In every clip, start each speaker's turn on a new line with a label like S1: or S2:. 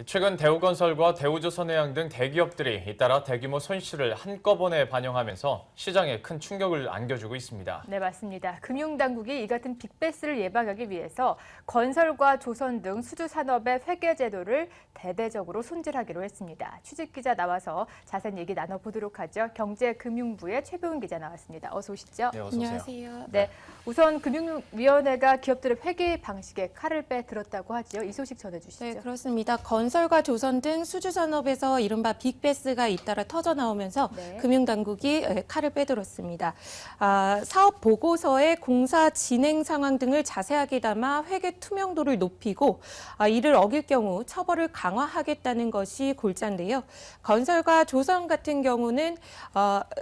S1: 최근 대우건설과 대우조선해양 등 대기업들이 잇따라 대규모 손실을 한꺼번에 반영하면서 시장에 큰 충격을 안겨주고 있습니다.
S2: 네, 맞습니다. 금융당국이 이 같은 빅베스를 예방하기 위해서 건설과 조선 등 수주산업의 회계 제도를 대대적으로 손질하기로 했습니다. 취직기자 나와서 자세한 얘기 나눠보도록 하죠. 경제금융부의 최병훈 기자 나왔습니다. 어서 오시죠.
S1: 네, 어서 오세요.
S3: 안녕하세요.
S2: 네, 우선 금융위원회가 기업들의 회계 방식에 칼을 빼들었다고 하죠. 이 소식 전해주시죠.
S3: 네, 그렇습니다. 건설과 조선 등 수주산업에서 이른바 빅베스가 잇따라 터져 나오면서 금융당국이 칼을 빼들었습니다. 사업 보고서에 공사 진행 상황 등을 자세하게 담아 회계 투명도를 높이고 이를 어길 경우 처벌을 강화하겠다는 것이 골자인데요. 건설과 조선 같은 경우는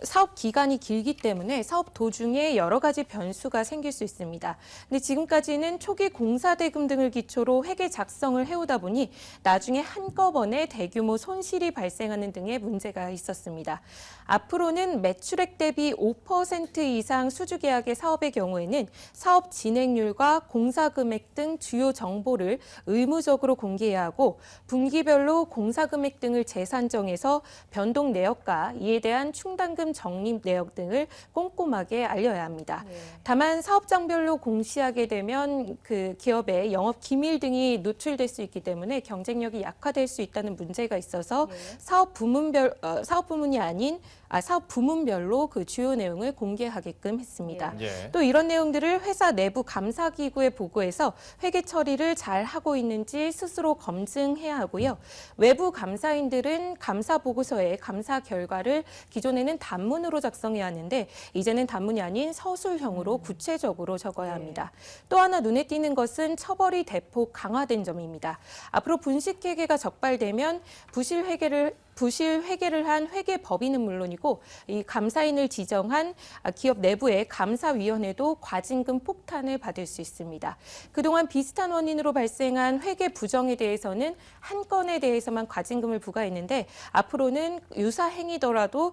S3: 사업 기간이 길기 때문에 사업 도중에 여러 가지 변수가 생길 수 있습니다. 근데 지금까지는 초기 공사 대금 등을 기초로 회계 작성을 해오다 보니 나중에 한꺼번에 대규모 손실이 발생하는 등의 문제가 있었습니다. 앞으로는 매출액 대비 5% 이상 수주 계약의 사업의 경우에는 사업 진행률과 공사 금액 등 주요 정보를 의무적으로 공개해야 하고 분기별로 공사 금액 등을 재산정해서 변동 내역과 이에 대한 충당금 적립 내역 등을 꼼꼼하게 알려야 합니다. 다만 사업장별로 공시하게 되면 그 기업의 영업 기밀 등이 노출될 수 있기 때문에 경쟁력이 약화될 수 있다는 문제가 있어서 사업 부문이 아닌 사업 부문별로 그 주요 내용을 공개하게끔 했습니다. 또 이런 내용들을 회사 내부 감사기구에 보고해서 회계 처리를 잘 하고 있는지 스스로 검증해야 하고요. 외부 감사인들은 감사 보고서에 감사 결과를 기존에는 단문으로 작성해야 하는데 이제는 단문이 아닌 서술형으로 구체적으로 적어야 합니다. 또 하나 눈에 띄는 것은 처벌이 대폭 강화된 점입니다. 앞으로 분식회계가 적발되면 부실 회계를 한 회계법인은 물론이고 이 감사인을 지정한 기업 내부의 감사위원회도 과징금 폭탄을 받을 수 있습니다. 그동안 비슷한 원인으로 발생한 회계 부정에 대해서는 한 건에 대해서만 과징금을 부과했는데 앞으로는 유사 행위더라도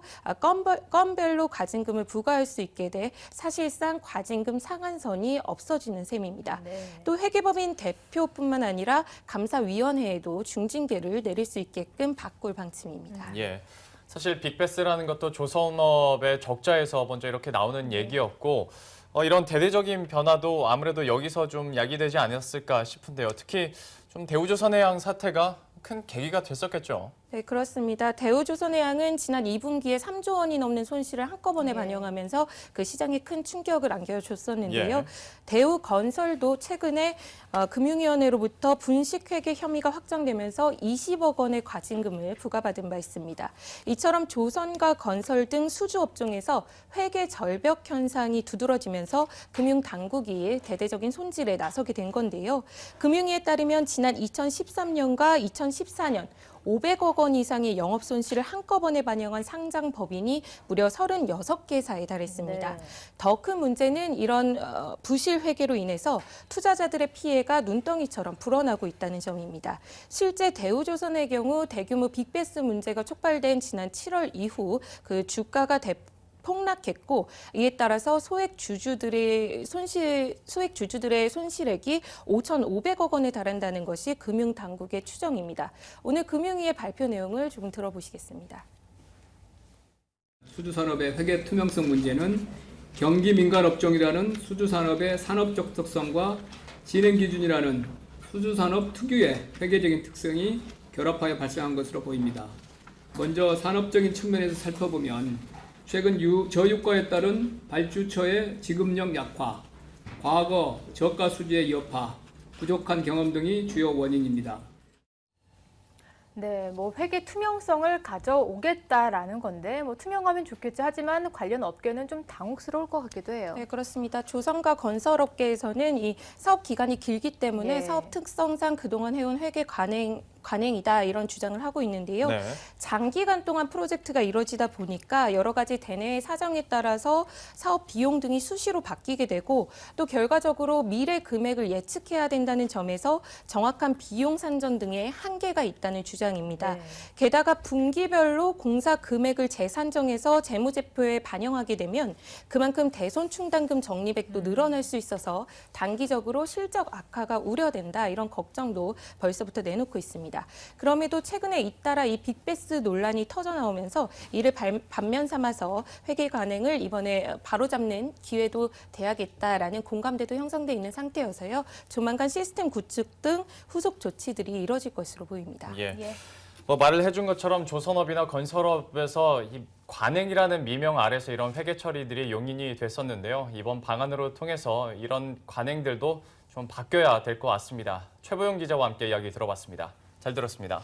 S3: 건별로 과징금을 부과할 수 있게 돼 사실상 과징금 상한선이 없어지는 셈입니다. 또 회계법인 대표뿐만 아니라 감사위원회에도 중징계를 내릴 수 있게끔 바꿀 방침입니다.
S1: 예, 사실 빅베스라는 것도 조선업의 적자에서 먼저 이렇게 나오는 얘기였고 이런 대대적인 변화도 아무래도 여기서 좀 야기되지 않았을까 싶은데요. 특히 좀 대우조선해양 사태가 큰 계기가 됐었겠죠.
S3: 네, 그렇습니다. 대우조선해양은 지난 2분기에 3조 원이 넘는 손실을 한꺼번에 반영하면서 그 시장에 큰 충격을 안겨줬었는데요. 대우건설도 최근에 금융위원회로부터 분식회계 혐의가 확정되면서 20억 원의 과징금을 부과받은 바 있습니다. 이처럼 조선과 건설 등 수주업종에서 회계 절벽 현상이 두드러지면서 금융당국이 대대적인 손질에 나서게 된 건데요. 금융위에 따르면 지난 2013년과 2014년 500억 원 이상의 영업 손실을 한꺼번에 반영한 상장 법인이 무려 36개사에 달했습니다. 더 큰 문제는 이런 부실 회계로 인해서 투자자들의 피해가 눈덩이처럼 불어나고 있다는 점입니다. 실제 대우조선의 경우 대규모 빅베스 문제가 촉발된 지난 7월 이후 그 주가가 폭락했고 이에 따라서 소액 주주들의 손실액이 5,500억 원에 달한다는 것이 금융당국의 추정입니다. 오늘 금융위의 발표 내용을 조금 들어보시겠습니다.
S4: 수주산업의 회계 투명성 문제는 경기 민간 업종이라는 수주산업의 산업적 특성과 진행 기준이라는 수주산업 특유의 회계적인 특성이 결합하여 발생한 것으로 보입니다. 먼저 산업적인 측면에서 살펴보면 최근 저유가에 따른 발주처의 지급력 약화, 과거 저가 수주의 여파, 부족한 경험 등이 주요 원인입니다.
S2: 네, 회계 투명성을 가져오겠다라는 건데 투명하면 좋겠죠. 하지만 관련 업계는 좀 당혹스러울 것 같기도 해요.
S3: 네, 그렇습니다. 조선과 건설업계에서는 이 사업 기간이 길기 때문에 사업 특성상 그동안 해온 회계 관행이다 이런 주장을 하고 있는데요. 장기간 동안 프로젝트가 이루어지다 보니까 여러 가지 대내의 사정에 따라서 사업 비용 등이 수시로 바뀌게 되고 또 결과적으로 미래 금액을 예측해야 된다는 점에서 정확한 비용 산정 등의 한계가 있다는 주장입니다. 게다가 분기별로 공사 금액을 재산정해서 재무제표에 반영하게 되면 그만큼 대손 충당금 적립액도 늘어날 수 있어서 단기적으로 실적 악화가 우려된다 이런 걱정도 벌써부터 내놓고 있습니다. 있었습니다. 그럼에도 최근에 잇따라 이 빅베스 논란이 터져 나오면서 이를 반면 삼아서 회계 관행을 이번에 바로잡는 기회도 돼야겠다라는 공감대도 형성돼 있는 상태여서요. 조만간 시스템 구축 등 후속 조치들이 이뤄질 것으로 보입니다.
S1: 예.
S2: 예.
S1: 뭐 말을 해준 것처럼 조선업이나 건설업에서 이 관행이라는 미명 아래서 이런 회계 처리들이 용인이 됐었는데요. 이번 방안으로 통해서 이런 관행들도 좀 바뀌어야 될 것 같습니다. 최보영 기자와 함께 이야기 들어봤습니다. 잘 들었습니다.